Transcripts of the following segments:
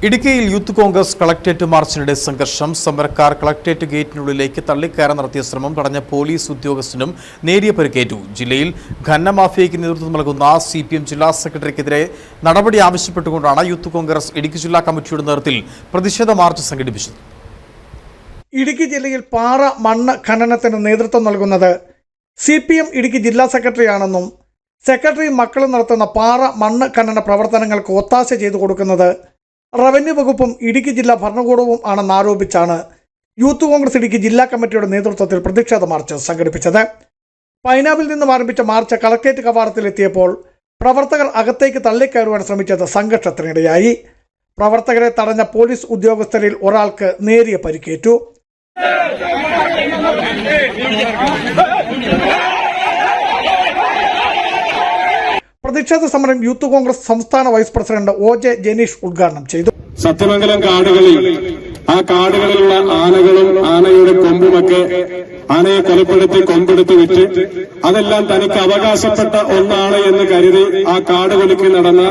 ഇടുക്കിയിൽ youth Congress collectorate മാർച്ചിനിടെ സംഘർഷം. സമരക്കാർ കളക്ടറേറ്റ് ഗേറ്റിനുള്ളിലേക്ക് തള്ളിക്കയറാൻ നടത്തിയ ശ്രമം തടഞ്ഞ പോലീസ് ഉദ്യോഗസ്ഥനും നേരിയ പരിക്കേറ്റു. ജില്ലയിൽ ഖനനമാഫിയയ്ക്ക് നേതൃത്വം നൽകുന്ന CPM ജില്ലാ സെക്രട്ടറിക്കെതിരെ നടപടി ആവശ്യപ്പെട്ടുകൊണ്ടാണ് യൂത്ത് കോൺഗ്രസ് ഇടുക്കി ജില്ലാ കമ്മിറ്റിയുടെ നേതൃത്വത്തിൽ പ്രതിഷേധ മാർച്ച് സംഘടിപ്പിച്ചത്. ഇടുക്കി ജില്ലയിൽ പാറ മണ്ണ് ഖനനത്തിന് നേതൃത്വം നൽകുന്നത് CPM ഇടുക്കി ജില്ലാ സെക്രട്ടറിയാണെന്നും സെക്രട്ടറിയും മക്കളും നടത്തുന്ന പാറ മണ്ണ് ഖനന പ്രവർത്തനങ്ങൾക്ക് ഒത്താശ ചെയ്തു കൊടുക്കുന്നത് റവന്യൂ വകുപ്പും ഇടുക്കി ജില്ലാ ഭരണകൂടവും ആണെന്ന് ആരോപിച്ചാണ് യൂത്ത് കോൺഗ്രസ് ഇടുക്കി ജില്ലാ കമ്മിറ്റിയുടെ നേതൃത്വത്തിൽ പ്രതിഷേധ മാർച്ച് സംഘടിപ്പിച്ചത്. പൈനാവിൽ നിന്നും ആരംഭിച്ച മാർച്ച് കളക്ടറേറ്റ് കവാടത്തിലെത്തിയപ്പോൾ പ്രവർത്തകർ അകത്തേക്ക് തള്ളിക്കയറുവാൻ ശ്രമിച്ചത് സംഘർഷത്തിനിടയായി. പ്രവർത്തകരെ തടഞ്ഞ പോലീസ് ഉദ്യോഗസ്ഥരിൽ ഒരാൾക്ക് നേരിയ പരിക്കേറ്റു. പ്രതിഷേധ സമരം യൂത്ത് കോൺഗ്രസ് സംസ്ഥാന വൈസ് പ്രസിഡന്റ് OJ ജനീഷ് ഉദ്ഘാടനം ചെയ്തു. സത്യമംഗലം കാടുകളിൽ ആ കാടുകളിലുള്ള ആനകളും ആനയുടെ കൊമ്പുമൊക്കെ ആനയെ കൊലപ്പെടുത്തി കൊമ്പെടുത്ത് വിറ്റ് അതെല്ലാം തനിക്ക് അവകാശപ്പെട്ട ഒന്നാണ് എന്ന് കരുതി ആ കാടുകൊലുക്കി നടന്ന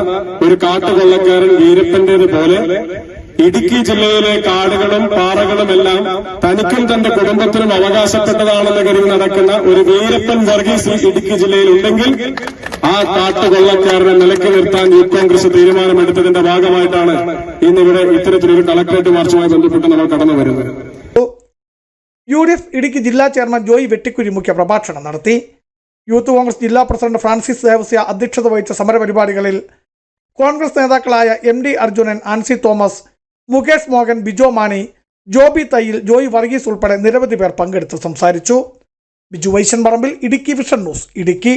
ഒരു കാട്ടുകൊള്ളക്കാരൻ വീരപ്പന്റേതുപോലെ ഇടുക്കി ജില്ലയിലെ കാടുകളും പാറകളുമെല്ലാം തനിക്കും തന്റെ കുടുംബത്തിനും അവകാശപ്പെട്ടതാണെന്ന് കരുതി നടക്കുന്ന ഒരു വീരപ്പൻ വർഗീസ് ഇടുക്കി ജില്ലയിൽ ഉണ്ടെങ്കിൽ ആ കാട്ടുകൊള്ളക്കാരനെ നിലയ്ക്ക് നിർത്താൻ യൂത്ത് കോൺഗ്രസ് തീരുമാനമെടുത്തതിന്റെ ഭാഗമായിട്ടാണ് ഇന്നിവിടെ ഇത്തരത്തിലൊരു കളക്ടറേറ്റ് മാർച്ചുമായി ബന്ധപ്പെട്ട് നമ്മൾ കടന്നു വരുന്നത്. UDF ഇടുക്കി ജില്ലാ ചെയർമാൻ ജോയി വെട്ടിക്കുരി മുഖ്യ പ്രഭാഷണം നടത്തി. യൂത്ത് കോൺഗ്രസ് ജില്ലാ പ്രസിഡന്റ് ഫ്രാൻസിസ് ദേവസ്യ അധ്യക്ഷത വഹിച്ച സമരപരിപാടികളിൽ കോൺഗ്രസ് നേതാക്കളായ MD അർജുനൻ, ആൻസി തോമസ്, മുകേഷ് മോഹൻ, ബിജോ മാണി, ജോബി തയ്യിൽ, ജോയ് വർഗീസ് ഉൾപ്പെടെ നിരവധി പേർ പങ്കെടുത്ത് സംസാരിച്ചു. ബിജു വൈശൻ പറമ്പിൽ, ഇടുക്കി വിഷൻ ന്യൂസ്, ഇടുക്കി.